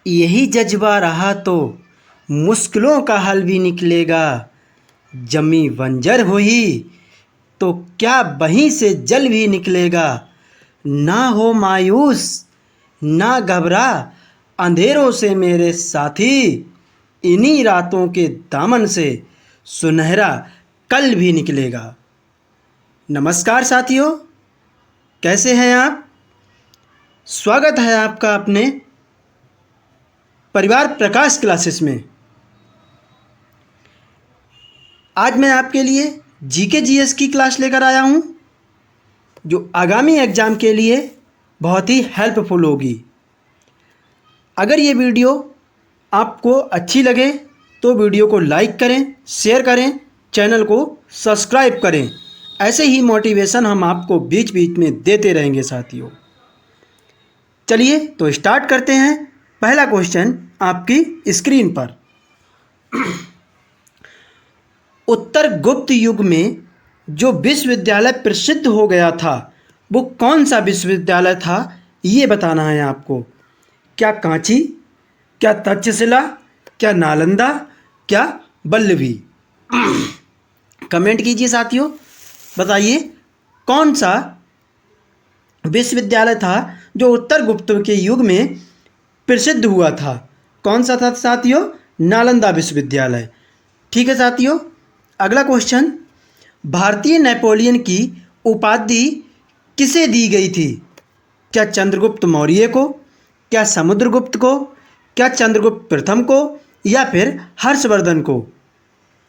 यही जज्बा रहा तो मुश्किलों का हल भी निकलेगा। जमी बंजर हुई तो क्या वहीं से जल भी निकलेगा। ना हो मायूस ना घबरा अंधेरों से मेरे साथी, इन्हीं रातों के दामन से सुनहरा कल भी निकलेगा। नमस्कार साथियों, कैसे हैं आप? स्वागत है आपका अपने परिवार प्रकाश क्लासेस में। आज मैं आपके लिए जीके जीएस की क्लास लेकर आया हूं, जो आगामी एग्ज़ाम के लिए बहुत ही हेल्पफुल होगी। अगर ये वीडियो आपको अच्छी लगे तो वीडियो को लाइक करें, शेयर करें, चैनल को सब्सक्राइब करें। ऐसे ही मोटिवेशन हम आपको बीच बीच में देते रहेंगे साथियों। चलिए तो स्टार्ट करते हैं। पहला क्वेश्चन आपकी स्क्रीन पर। उत्तर गुप्त युग में जो विश्वविद्यालय प्रसिद्ध हो गया था वो कौन सा विश्वविद्यालय था, ये बताना है आपको। क्या कांची, क्या तक्षशिला, क्या नालंदा, क्या वल्लभी? कमेंट कीजिए साथियों, बताइए कौन सा विश्वविद्यालय था जो उत्तर गुप्त के युग में प्रसिद्ध हुआ था। कौन सा था साथियों? नालंदा विश्वविद्यालय। ठीक है साथियों, अगला क्वेश्चन। भारतीय नेपोलियन की उपाधि किसे दी गई थी? क्या चंद्रगुप्त मौर्य को, क्या समुद्रगुप्त को, क्या चंद्रगुप्त प्रथम को, या फिर हर्षवर्धन को?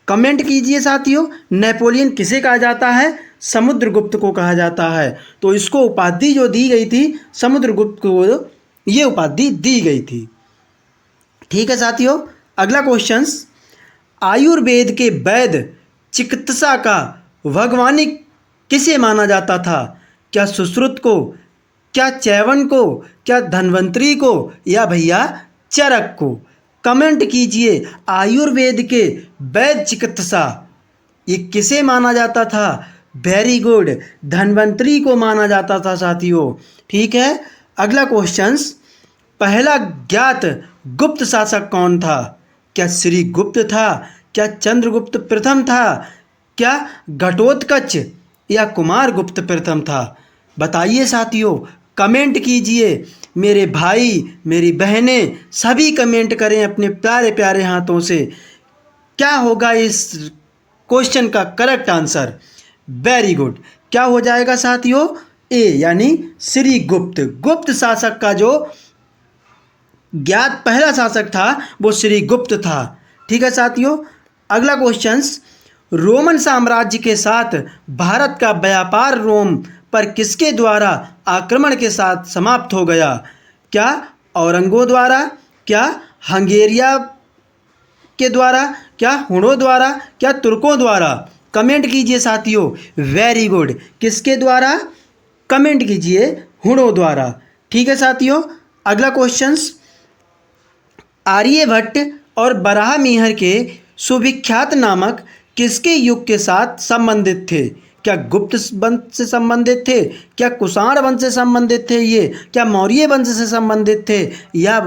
कमेंट कीजिए साथियों, नेपोलियन किसे कहा जाता है? समुद्रगुप्त को कहा जाता है। तो इसको उपाधि जो दी गई थी, समुद्रगुप्त को ये उपाधि दी गई थी। ठीक है साथियों, अगला क्वेश्चन। आयुर्वेद के वैद्य चिकित्सा का भगवानी किसे माना जाता था? क्या सुश्रुत को, क्या च्यवन को, क्या धन्वंतरी को, या भैया चरक को? कमेंट कीजिए, आयुर्वेद के वैद्य चिकित्सा ये किसे माना जाता था? वेरी गुड, धन्वंतरी को माना जाता था साथियों। ठीक है, अगला क्वेश्चन। पहला ज्ञात गुप्त शासक कौन था? क्या श्री गुप्त था, क्या चंद्रगुप्त प्रथम था, क्या घटोत्कच, या कुमार गुप्त प्रथम था? बताइए साथियों, कमेंट कीजिए। मेरे भाई मेरी बहनें सभी कमेंट करें अपने प्यारे प्यारे हाथों से। क्या होगा इस क्वेश्चन का करेक्ट आंसर? वेरी गुड, क्या हो जाएगा साथियों? ए यानी श्री गुप्त। गुप्त शासक का जो ज्ञात पहला शासक था वो श्री गुप्त था। ठीक है साथियों, अगला क्वेश्चन। रोमन साम्राज्य के साथ भारत का व्यापार रोम पर किसके द्वारा आक्रमण के साथ समाप्त हो गया? क्या औरंगों द्वारा, क्या हंगेरिया के द्वारा, क्या हुणों द्वारा, क्या तुर्कों द्वारा? कमेंट कीजिए साथियों। वेरी गुड, किसके द्वारा? कमेंट कीजिए, हुणों द्वारा। ठीक है साथियों, अगला क्वेश्चन। आर्यभट्ट और बराहमिहिर के सुविख्यात नामक किसके युग के साथ संबंधित थे? क्या गुप्त वंश से संबंधित थे, क्या कुषाण वंश से संबंधित थे, ये क्या मौर्य वंश से संबंधित थे, या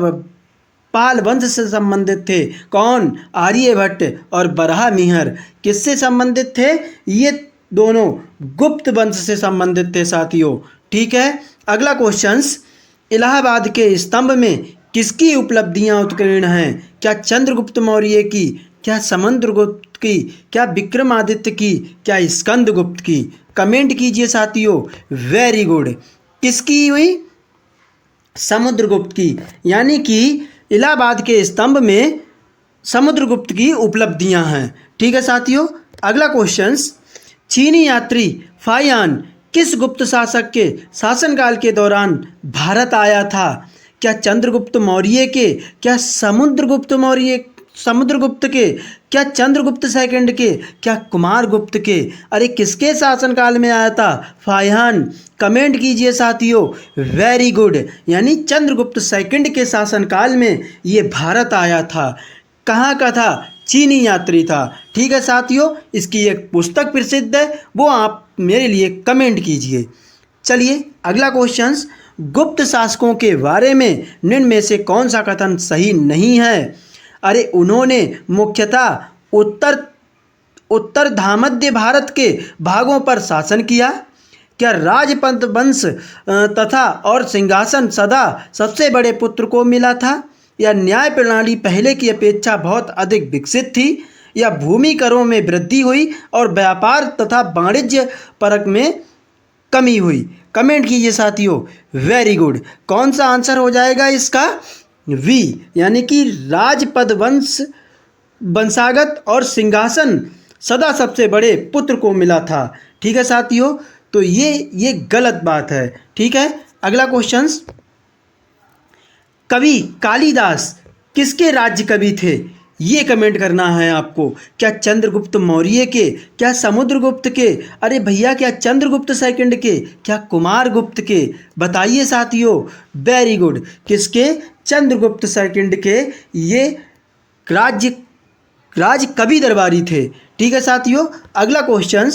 पाल वंश से संबंधित थे? कौन? आर्यभट्ट और बराहमिहिर किससे संबंधित थे? ये दोनों गुप्त वंश से संबंधित थे साथियों। ठीक है, अगला क्वेश्चन। इलाहाबाद के स्तंभ में किसकी उपलब्धियां उत्कीर्ण हैं? क्या चंद्रगुप्त मौर्य की, क्या समुद्रगुप्त की, क्या विक्रमादित्य की, क्या स्कंदगुप्त की? कमेंट कीजिए साथियों। वेरी गुड, किसकी हुई? समुद्रगुप्त की। यानी कि इलाहाबाद के स्तंभ में समुद्रगुप्त की उपलब्धियां हैं। ठीक है साथियों, अगला क्वेश्चन। चीनी यात्री फाहियान किस गुप्त शासक के शासनकाल के दौरान भारत आया था? क्या चंद्रगुप्त मौर्य के, क्या समुद्रगुप्त के, क्या चंद्रगुप्त सेकंड के, क्या कुमार गुप्त के? अरे किसके शासनकाल में आया था? फाहियान। कमेंट कीजिए साथियों। वेरी गुड, यानी चंद्रगुप्त सेकंड के शासनकाल में ये भारत आया था। कहाँ का था? चीनी यात्री था। ठीक है साथियों, इसकी एक पुस्तक प्रसिद्ध है, वो आप मेरे लिए कमेंट कीजिए। चलिए अगला क्वेश्चन। गुप्त शासकों के बारे में निम्न में से कौन सा कथन सही नहीं है? अरे उन्होंने मुख्यतः उत्तर धामध्य भारत के भागों पर शासन किया। क्या राजपंत वंश तथा और सिंहासन सदा सबसे बड़े पुत्र को मिला था? या न्याय प्रणाली पहले की अपेक्षा बहुत अधिक विकसित थी? या भूमि करों में वृद्धि हुई और व्यापार तथा वाणिज्य परक में कमी हुई? कमेंट कीजिए साथियों। Very good. कौन सा आंसर हो जाएगा इसका? वी, यानी कि राजपद वंशागत और सिंहासन सदा सबसे बड़े पुत्र को मिला था। ठीक है साथियों, तो ये गलत बात है। ठीक है, अगला क्वेश्चन, कवि कालिदास किसके राज्य कवि थे? ये कमेंट करना है आपको। क्या चंद्रगुप्त मौर्य के? क्या समुद्रगुप्त के? अरे भैया क्या चंद्रगुप्त सेकंड के? क्या कुमारगुप्त के? बताइए साथियों। Very good. किसके? चंद्रगुप्त सेकंड के ये राज कवि दरबारी थे। ठीक है साथियों, अगला क्वेश्चन,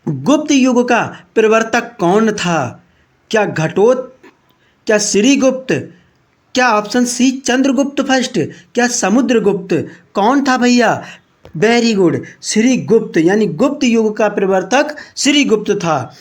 गुप्त युग का प्रवर्तक कौन था? क्या क्या श्रीगुप्त? क्या ऑप्शन सी चंद्रगुप्त फर्स्ट? क्या समुद्रगुप्त? कौन था भैया? वेरी गुड, श्रीगुप्त, यानी गुप्त युग का प्रवर्तक श्रीगुप्त था।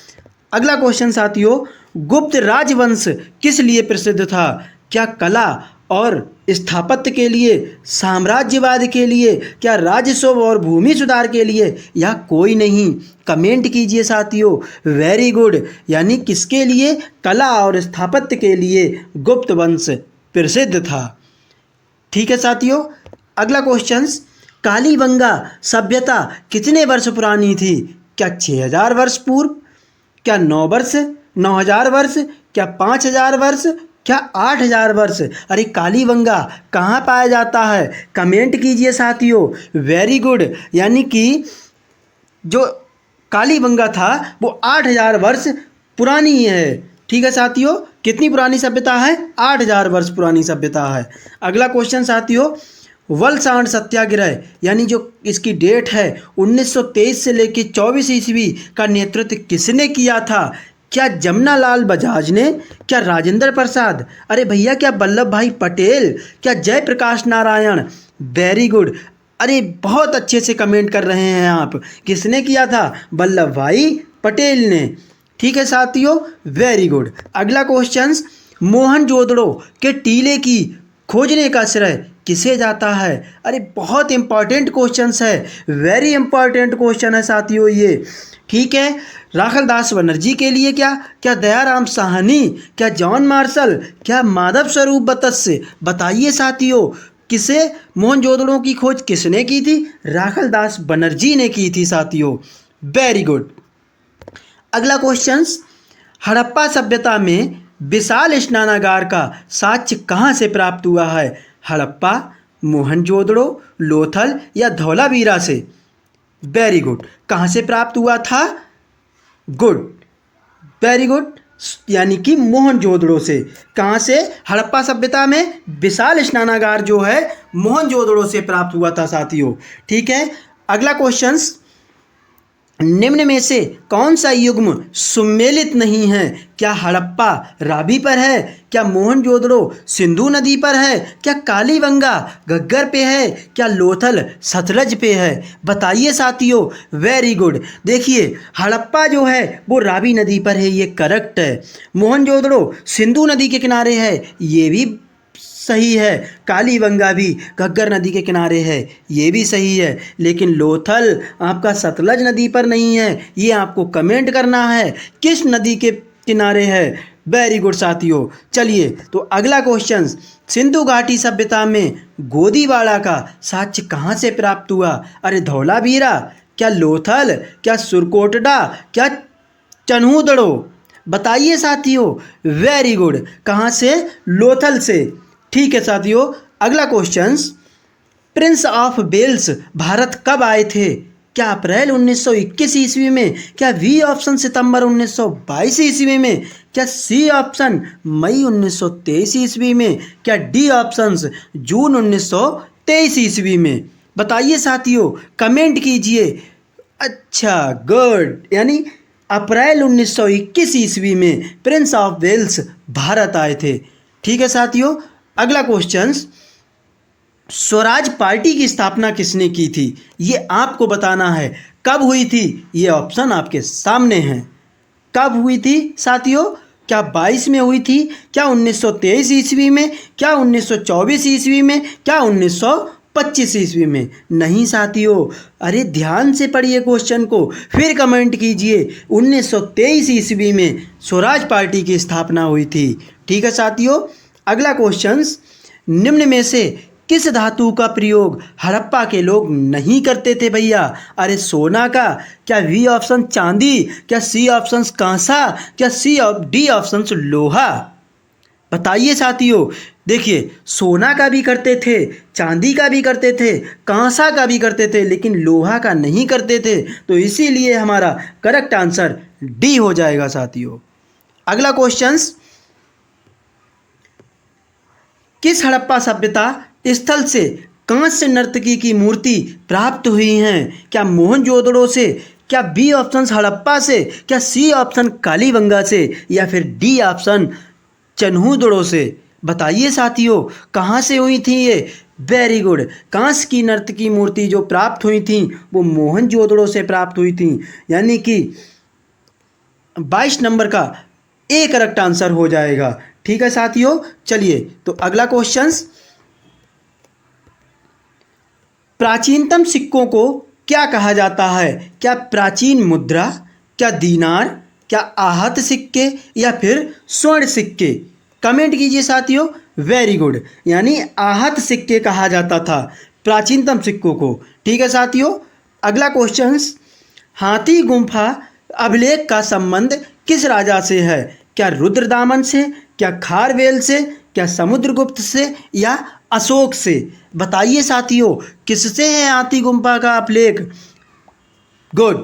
अगला क्वेश्चन साथियों, गुप्त राजवंश किस लिए प्रसिद्ध था? क्या कला और स्थापत्य के लिए? साम्राज्यवाद के लिए? क्या राजस्व और भूमि सुधार के लिए? या कोई नहीं? कमेंट कीजिए साथियों। वेरी गुड, यानी किसके लिए? कला और स्थापत्य के लिए गुप्त वंश प्रसिद्ध था। ठीक है साथियों, अगला क्वेश्चन, कालीबंगा सभ्यता कितने वर्ष पुरानी थी? क्या 6000 वर्ष पूर्व? क्या 9000 वर्ष? क्या 5000 वर्ष? क्या 8000 वर्ष? अरे कालीबंगा कहाँ पाया जाता है? कमेंट कीजिए साथियों। वेरी गुड, यानी कि जो कालीबंगा था वो 8000 वर्ष पुरानी है। ठीक है साथियों, कितनी पुरानी सभ्यता है? 8000 वर्ष पुरानी सभ्यता है। अगला क्वेश्चन साथियों, वलसांड सत्याग्रह यानी जो इसकी डेट है 1923 से लेकर 24 ईस्वी का नेतृत्व किसने किया था? क्या जमनालाल बजाज ने? क्या राजेंद्र प्रसाद? अरे भैया क्या वल्लभ भाई पटेल? क्या जयप्रकाश नारायण? वेरी गुड, अरे बहुत अच्छे से कमेंट कर रहे हैं आप। किसने किया था? वल्लभ भाई पटेल ने। ठीक है साथियों, वेरी गुड। अगला क्वेश्चन, मोहनजोदड़ो के टीले की खोजने का श्रेय किसे जाता है? अरे बहुत इंपॉर्टेंट क्वेश्चन है, वेरी इंपॉर्टेंट क्वेश्चन है साथियों ये। ठीक है, राखलदास बनर्जी के लिए? क्या दयाराम साहनी? क्या जॉन मार्शल? क्या माधव स्वरूप बतस्य? बताइए साथियों, किसे मोहनजोदड़ो की खोज किसने की थी? राखलदास बनर्जी ने की थी साथियों। Very good. अगला क्वेश्चन, हड़प्पा सभ्यता में विशाल स्नानागार का साक्ष्य कहाँ से प्राप्त हुआ है? हड़प्पा, मोहनजोदड़ो, लोथल या धौलावीरा से? वेरी गुड, कहाँ से प्राप्त हुआ था? गुड, वेरी गुड, यानी कि मोहनजोदड़ो से। कहाँ से? हड़प्पा सभ्यता में विशाल स्नानागार जो है मोहनजोदड़ो से प्राप्त हुआ था साथियों। ठीक है, अगला क्वेश्चन, निम्न में से कौन सा युग्म सुमेलित नहीं है? क्या हड़प्पा रावी पर है? क्या मोहनजोदड़ो सिंधु नदी पर है? क्या कालीबंगा घग्गर पे है? क्या लोथल सतलज पे है? बताइए साथियों। वेरी गुड, देखिए हड़प्पा जो है वो रावी नदी पर है, ये करेक्ट है। मोहनजोदड़ो सिंधु नदी के किनारे है, ये भी सही है। कालीबंगा भी घग्गर नदी के किनारे है, ये भी सही है। लेकिन लोथल आपका सतलज नदी पर नहीं है, ये आपको कमेंट करना है किस नदी के किनारे है। वेरी गुड साथियों। चलिए तो अगला क्वेश्चन, सिंधु घाटी सभ्यता में गोदीवाड़ा का साक्ष्य कहाँ से प्राप्त हुआ? अरे धौलावीरा, क्या लोथल, क्या सुरकोटडा, क्या चन्हूदड़ो? बताइए साथियों। वेरी गुड, कहाँ से? लोथल से। ठीक है साथियों, अगला question, prince of Wales Bharat कब आए थे? क्या अप्रैल 1921 ईस्वी में? क्या बी ऑप्शन सितंबर 1922 ईस्वी में? क्या सी ऑप्शन मई 1923 ईस्वी में? क्या डी ऑप्शन जून 1923 ईस्वी में? बताइए साथियों, कमेंट कीजिए। अच्छा गुड, यानी अप्रैल 1921 ईस्वी में प्रिंस ऑफ वेल्स भारत आए थे। ठीक है साथियों, अगला क्वेश्चन, स्वराज पार्टी की स्थापना किसने की थी? ये आपको बताना है। कब हुई थी? ये ऑप्शन आपके सामने हैं। कब हुई थी साथियों? क्या 22 में हुई थी? क्या 1923 ईस्वी में? क्या 1924 ईस्वी में? क्या 1925 ईस्वी में? नहीं साथियों, अरे ध्यान से पढ़िए क्वेश्चन को, फिर कमेंट कीजिए। 1923 ईस्वी में स्वराज पार्टी की स्थापना हुई थी। ठीक है साथियों, अगला क्वेश्चन, निम्न में से किस धातु का प्रयोग हड़प्पा के लोग नहीं करते थे भैया? अरे सोना का, क्या बी ऑप्शन चांदी, क्या सी ऑप्शन कांसा, क्या डी ऑप्शन लोहा? बताइए साथियों। देखिए, सोना का भी करते थे, चांदी का भी करते थे, कांसा का भी करते थे, लेकिन लोहा का नहीं करते थे। तो इसीलिए हमारा करेक्ट आंसर डी हो जाएगा साथियों। अगला क्वेश्चन, किस हड़प्पा सभ्यता स्थल से कांस्य नर्तकी की मूर्ति प्राप्त हुई हैं? क्या मोहनजोदड़ो से, क्या बी ऑप्शन हड़प्पा से, क्या सी ऑप्शन कालीबंगा से, या फिर डी ऑप्शन चन्हूदड़ो से? बताइए साथियों, कहाँ से हुई थी ये? वेरी गुड, कांस्य की नर्तकी मूर्ति जो प्राप्त हुई थी वो मोहनजोदड़ो से प्राप्त हुई थी, यानी कि 22 नंबर का ए करेक्ट आंसर हो जाएगा। ठीक है साथियों, चलिए तो अगला क्वेश्चन, प्राचीनतम सिक्कों को क्या कहा जाता है? क्या प्राचीन मुद्रा, क्या दीनार, क्या आहत सिक्के, या फिर स्वर्ण सिक्के? कमेंट कीजिए साथियों। वेरी गुड, यानी आहत सिक्के कहा जाता था प्राचीनतम सिक्कों को। ठीक है साथियों, अगला क्वेश्चन, हाथी गुम्फा अभिलेख का संबंध किस राजा से है? क्या रुद्रदामन से, क्या खारवेल से, क्या समुद्रगुप्त से, या अशोक से? बताइए साथियों, किससे है हाथी गुम्फा का अभिलेख? गुड,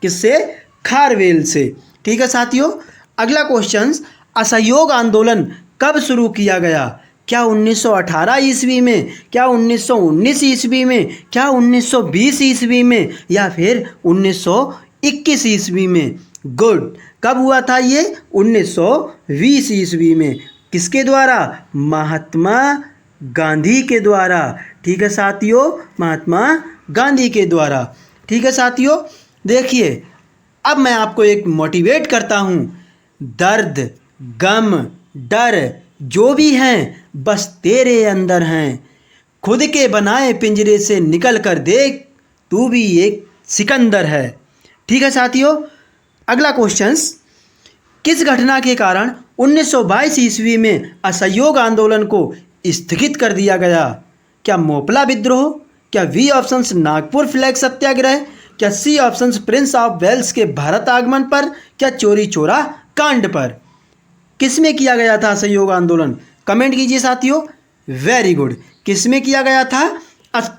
किससे? खारवेल से। ठीक है साथियों, अगला क्वेश्चन, असहयोग आंदोलन कब शुरू किया गया? क्या 1918 ईस्वी में, क्या 1919 ईस्वी में, क्या 1920 ईस्वी में, या फिर 1921 ईस्वी में? गुड, कब हुआ था ये? 1920 ईस्वी में। किसके द्वारा? महात्मा गांधी के द्वारा। ठीक है साथियों, महात्मा गांधी के द्वारा। ठीक है साथियों, देखिए अब मैं आपको एक मोटिवेट करता हूँ। दर्द, गम, डर जो भी हैं बस तेरे अंदर हैं। खुद के बनाए पिंजरे से निकल कर देख, तू भी एक सिकंदर है। ठीक है साथियों, अगला क्वेश्चन, किस घटना के कारण 1922 ईस्वी में असहयोग आंदोलन को स्थगित कर दिया गया? क्या मोपला विद्रोह, क्या B option Nagpur flag satyagraha, क्या C option prince of Wales के भारत आगमन पर, क्या चोरी चोरा कांड पर? किस में किया गया था असहयोग आंदोलन? कमेंट कीजिए साथियों। वेरी गुड, किस में किया गया था?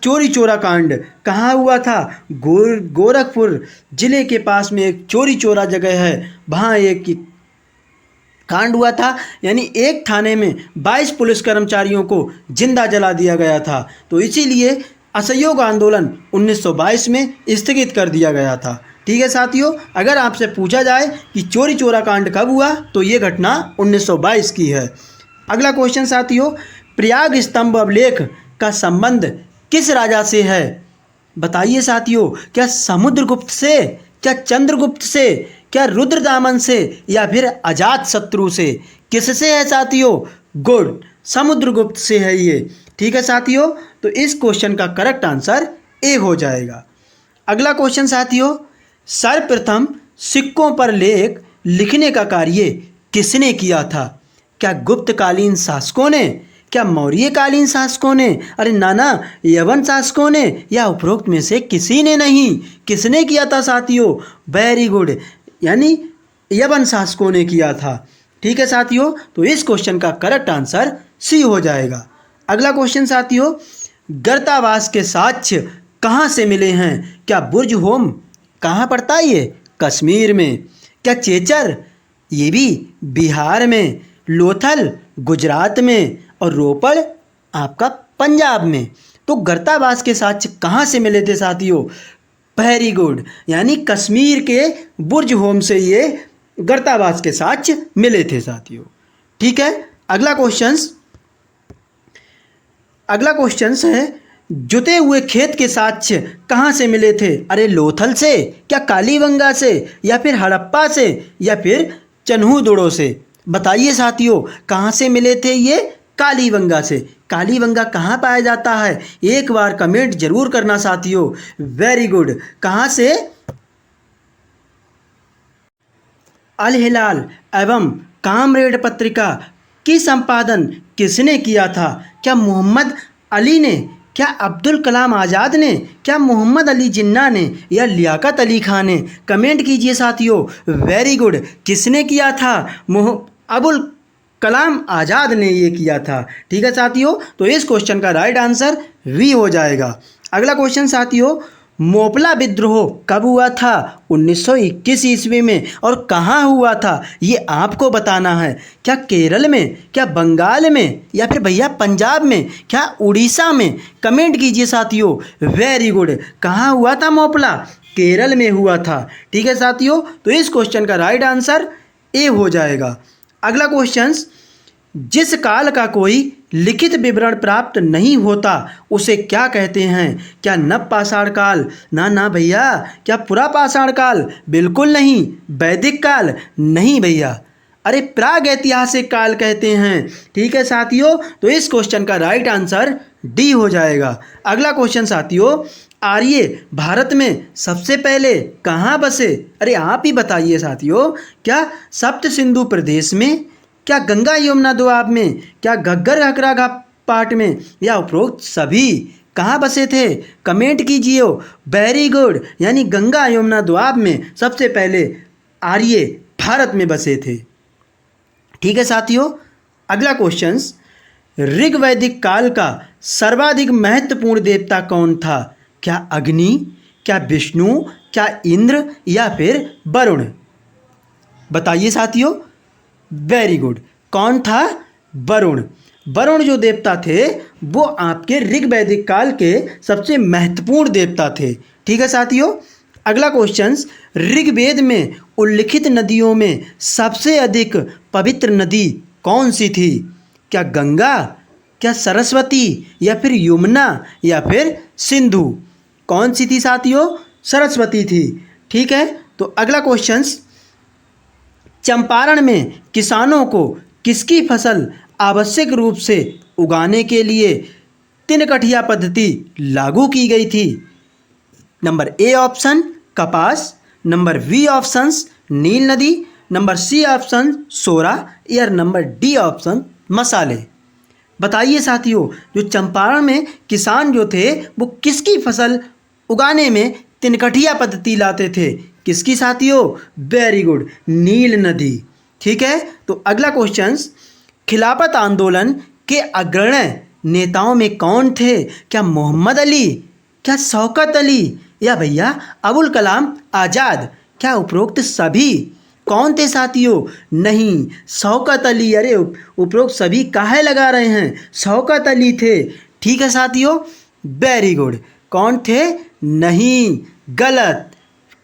चोरी चोरा कांड। कहाँ हुआ था? गोरखपुर जिले के पास में एक चोरी चोरा जगह है, वहाँ एक कांड हुआ था, यानी एक थाने में 22 पुलिस कर्मचारियों को जिंदा जला दिया गया था। तो इसीलिए असहयोग आंदोलन 1922 में स्थगित कर दिया गया था। ठीक है साथियों, अगर आपसे पूछा जाए कि चोरी चोरा कांड कब हुआ तो ये घटना 1922 की है। अगला क्वेश्चन साथियों, प्रयाग स्तंभ अभिलेख का संबंध किस राजा से है? बताइए साथियों, क्या समुद्रगुप्त से, क्या चंद्रगुप्त से, क्या रुद्रदामन से, या फिर अजात शत्रु से? किससे है साथियों? गुड, समुद्रगुप्त से है ये। ठीक है साथियों, तो इस क्वेश्चन का करेक्ट आंसर ए हो जाएगा। अगला क्वेश्चन साथियों, सर्वप्रथम सिक्कों पर लेख लिखने का कार्य किसने किया था? क्या गुप्तकालीन शासकों ने, क्या मौर्यकालीन शासकों ने, अरे नाना यवन शासकों ने, या उपरोक्त में से किसी ने नहीं? किसने किया था साथियों? वेरी गुड, यानी यवन शासकों ने किया था। ठीक है साथियों, तो इस क्वेश्चन का करेक्ट आंसर सी हो जाएगा। अगला क्वेश्चन साथियों, गर्तावास के साक्ष्य कहाँ से मिले हैं? क्या बुर्ज होम कहाँ पड़ता है ये? कश्मीर में। क्या चेचर, ये भी बिहार में, लोथल गुजरात में, और रोपड़ आपका पंजाब में। तो गर्तावास के साक्ष्य कहाँ से मिले थे साथियों? वेरी गुड, यानी कश्मीर के बुर्ज होम से ये गर्तावास के साक्ष्य मिले थे साथियों। ठीक है, अगला क्वेश्चन है, जुते हुए खेत के साक्ष्य कहाँ से मिले थे? अरे लोथल से, क्या कालीबंगा से, या फिर हड़प्पा से, या फिर चन्हूदुड़ो से? बताइए साथियों, कहाँ से मिले थे ये? कालीबंगा से। कालीबंगा कहाँ पाया जाता है? एक बार कमेंट जरूर करना साथियों। वेरी गुड, कहाँ से? अल हिलाल एवं कामरेड पत्रिका की संपादन किसने किया था? क्या मोहम्मद अली ने, क्या अब्दुल कलाम आज़ाद ने, क्या मोहम्मद अली जिन्ना ने, या लियाकत अली खान ने? कमेंट कीजिए साथियों। वेरी गुड, किसने किया था? अबुल कलाम आज़ाद ने ये किया था। ठीक है साथियों, तो इस क्वेश्चन का राइट आंसर वी हो जाएगा। अगला क्वेश्चन साथियों, मोपला विद्रोह कब हुआ था? 1921 ईस्वी में। और कहाँ हुआ था ये आपको बताना है। क्या केरल में, क्या बंगाल में, या फिर भैया पंजाब में, क्या उड़ीसा में? कमेंट कीजिए साथियों। वेरी गुड, कहाँ हुआ था मोपला? केरल में हुआ था। ठीक है साथियों, तो इस क्वेश्चन का राइट आंसर ए हो जाएगा। अगला क्वेश्चन, जिस काल का कोई लिखित विवरण प्राप्त नहीं होता उसे क्या कहते हैं? क्या नवपाषाण काल? ना भैया। क्या पुरापाषाण काल? बिल्कुल नहीं। वैदिक काल? नहीं भैया। अरे प्रागैतिहासिक काल कहते हैं। ठीक है साथियों, तो इस क्वेश्चन का राइट आंसर डी हो जाएगा। अगला क्वेश्चन साथियों, आर्य भारत में सबसे पहले कहाँ बसे? अरे आप ही बताइए साथियों। क्या सप्त सिंधु प्रदेश में, क्या गंगा यमुना दोआब में, क्या घग्गर घाघरा घाट में, या उपरोक्त सभी? कहाँ बसे थे? कमेंट कीजिए। वेरी गुड, यानी गंगा यमुना दोआब में सबसे पहले आर्य भारत में बसे थे। ठीक है साथियों, अगला क्वेश्चन, ऋग वैदिक काल का सर्वाधिक महत्वपूर्ण देवता कौन था? क्या अग्नि, क्या विष्णु, क्या इंद्र, या फिर वरुण? बताइए साथियों। वेरी गुड, कौन था? वरुण। वरुण जो देवता थे वो आपके ऋग वैदिक काल के सबसे महत्वपूर्ण देवता थे। ठीक है साथियों, अगला क्वेश्चन, ऋग्वेद में उल्लिखित नदियों में सबसे अधिक पवित्र नदी कौन सी थी? क्या गंगा, क्या सरस्वती, या फिर यमुना, या फिर सिंधु? कौन सी थी साथियों? सरस्वती थी। ठीक है, तो अगला क्वेश्चन, चंपारण में किसानों को किसकी फसल आवश्यक रूप से उगाने के लिए तिनकठिया पद्धति लागू की गई थी? नंबर ए ऑप्शन कपास, नंबर बी ऑप्शन नील नदी, नंबर सी ऑप्शन सोरा, या नंबर डी ऑप्शन मसाले? बताइए साथियों, जो चंपारण में किसान जो थे वो किसकी फसल उगाने में तिनकठिया पद्धति लाते थे? किसकी साथियों? वेरी गुड, नील नदी। ठीक है, तो अगला क्वेश्चन, खिलाफत आंदोलन के अग्रणी नेताओं में कौन थे? क्या मोहम्मद अली, क्या शौकत अली, या भैया अबुल कलाम आज़ाद? क्या उपरोक्त सभी? कौन थे साथियों? नहीं, शौकत अली। अरे उपरोक्त सभी काहे लगा रहे हैं? शौकत अली थे। ठीक है साथियों, वेरी गुड। कौन थे? नहीं, गलत।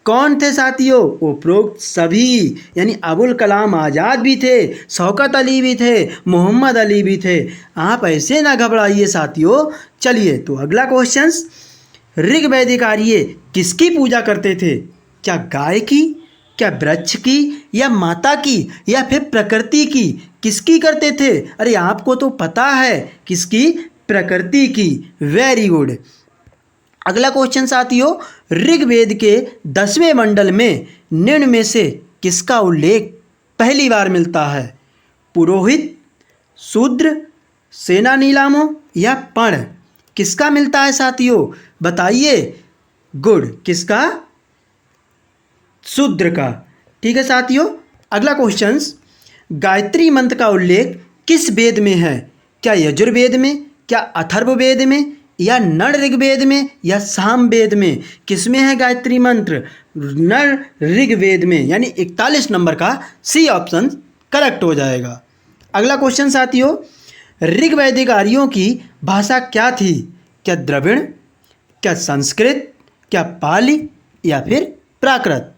कौन थे साथियों? उपरोक्त सभी, यानी अबुल कलाम आज़ाद भी थे, शौकत अली भी थे, मोहम्मद अली भी थे। आप ऐसे ना घबराइए साथियों। चलिए, तो अगला क्वेश्चन, ऋग वैदिक आर्य किसकी पूजा करते थे? क्या गाय की, क्या वृक्ष की, या माता की, या फिर प्रकृति की? किसकी करते थे? अरे आपको तो पता है, किसकी? प्रकृति की। Very good. अगला क्वेश्चन साथियों, ऋग्वेद के 10वें मंडल में निम्न में से किसका उल्लेख पहली बार मिलता है? पुरोहित, शूद्र, सेना नीलामों, या पण? किसका मिलता है साथियों? बताइए। गुड, किसका? शूद्र का। ठीक है साथियों, अगला क्वेश्चन, गायत्री मंत्र का उल्लेख किस वेद में है? क्या यजुर्वेद में, क्या अथर्ववेद में, या नर ऋग्वेद में, या सामवेद में? किसमें है गायत्री मंत्र? नर ऋग्वेद में, यानी 41 नंबर का सी ऑप्शन करेक्ट हो जाएगा। अगला क्वेश्चन साथियों, ऋग वैदिक आर्यों की भाषा क्या थी? क्या द्रविड़, क्या संस्कृत, क्या पाली, या फिर प्राकृत?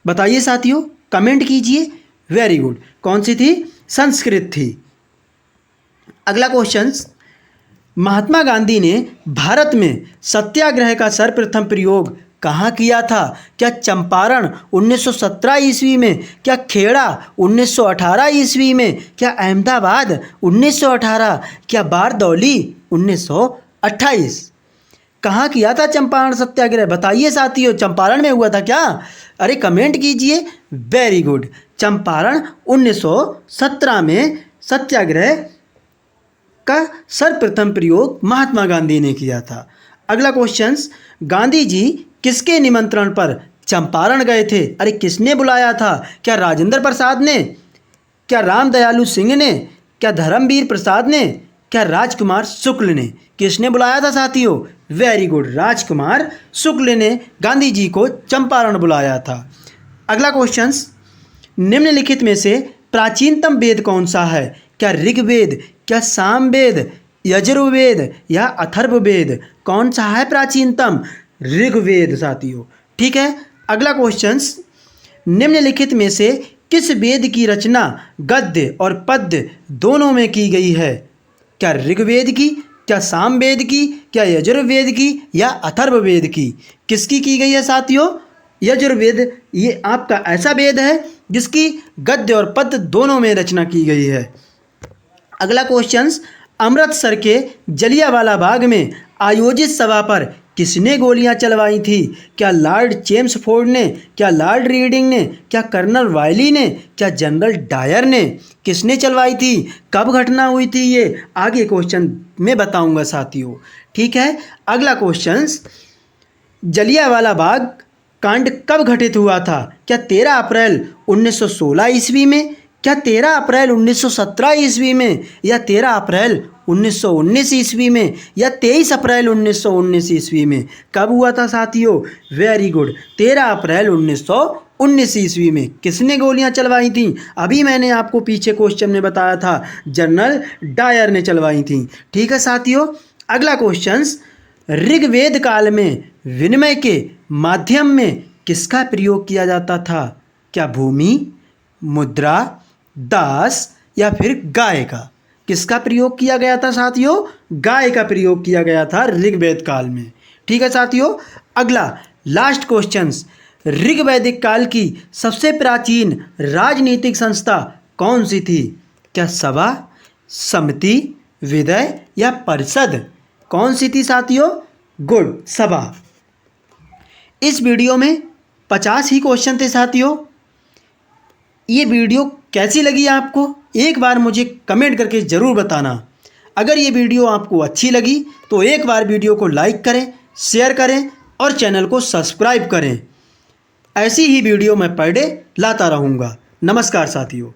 बताइए साथियों, कमेंट कीजिए। वेरी गुड, कौन सी थी? संस्कृत थी। अगला क्वेश्चन, महात्मा गांधी ने भारत में सत्याग्रह का सर्वप्रथम प्रयोग कहाँ किया था? क्या चंपारण 1917 ईस्वी में, क्या खेड़ा 1918 ईस्वी में, क्या अहमदाबाद 1918, क्या बारदौली 1928? कहाँ किया था चंपारण सत्याग्रह? बताइए साथियों, चंपारण में हुआ था क्या? अरे कमेंट कीजिए। वेरी गुड, चंपारण 1917 में सत्याग्रह का सर्वप्रथम प्रयोग महात्मा गांधी ने किया था। अगला क्वेश्चन, गांधी जी किसके निमंत्रण पर चंपारण गए थे? अरे किसने बुलाया था? क्या राजेंद्र प्रसाद ने, क्या रामदयालु सिंह ने, क्या धर्मवीर प्रसाद ने, क्या राजकुमार शुक्ल ने? किसने बुलाया था साथियों? वेरी गुड, राजकुमार शुक्ल ने गांधी जी को चंपारण बुलाया था। अगला क्वेश्चन, निम्नलिखित में से प्राचीनतम वेद कौन सा है? क्या ऋग्वेद, क्या सामवेद, यजुर्वेद या अथर्ववेद? कौन सा है प्राचीनतम? ऋग्वेद साथियों। ठीक है। अगला क्वेश्चन, निम्नलिखित में से किस वेद की रचना गद्य और पद्य दोनों में की गई है? क्या ऋग्वेद की, क्या सामवेद की, क्या यजुर्वेद की या अथर्ववेद की? किसकी की गई है साथियों? यजुर्वेद। ये आपका ऐसा वेद है जिसकी गद्य और पद्य दोनों में रचना की गई है। अगला क्वेश्चन, अमृतसर के जलियांवाला बाग में आयोजित सभा पर किसने गोलियां चलवाई थी? क्या लॉर्ड चेम्सफोर्ड ने, क्या लॉर्ड रीडिंग ने, क्या कर्नल वायली ने, क्या जनरल डायर ने? किसने चलवाई थी? कब घटना हुई थी? ये आगे क्वेश्चन में बताऊंगा साथियों। ठीक है। अगला क्वेश्चन, जलियांवाला बाग कांड कब घटित हुआ था? क्या 13 अप्रैल 1916 ईस्वी में, क्या 13 अप्रैल 1917 ईस्वी में, या 13 अप्रैल 1919 ईस्वी में, या 23 अप्रैल 1919 ईस्वी में? कब हुआ था साथियों? वेरी गुड, 13 अप्रैल 1919 ईस्वी में। किसने गोलियां चलवाई थी? अभी मैंने आपको पीछे क्वेश्चन में बताया था, जनरल डायर ने चलवाई थी। ठीक है साथियों। अगला क्वेश्चन, ऋग्वेद काल में विनिमय के माध्यम में किसका प्रयोग किया जाता था? क्या भूमि, मुद्रा, दास या फिर गाय का? किसका प्रयोग किया गया था साथियों? गाय का प्रयोग किया गया था ऋग्वेद काल में। ठीक है साथियों। अगला लास्ट क्वेश्चन, ऋग्वैदिक काल की सबसे प्राचीन राजनीतिक संस्था कौन सी थी? क्या सभा, समिति, विदय या परिषद? कौन सी थी साथियों? गुड, सभा। इस वीडियो में 50 ही क्वेश्चन थे साथियों। ये वीडियो कैसी लगी आपको? एक बार मुझे कमेंट करके ज़रूर बताना। अगर ये वीडियो आपको अच्छी लगी तो एक बार वीडियो को लाइक करें, शेयर करें और चैनल को सब्सक्राइब करें। ऐसी ही वीडियो मैं पर डे लाता रहूँगा। नमस्कार साथियों।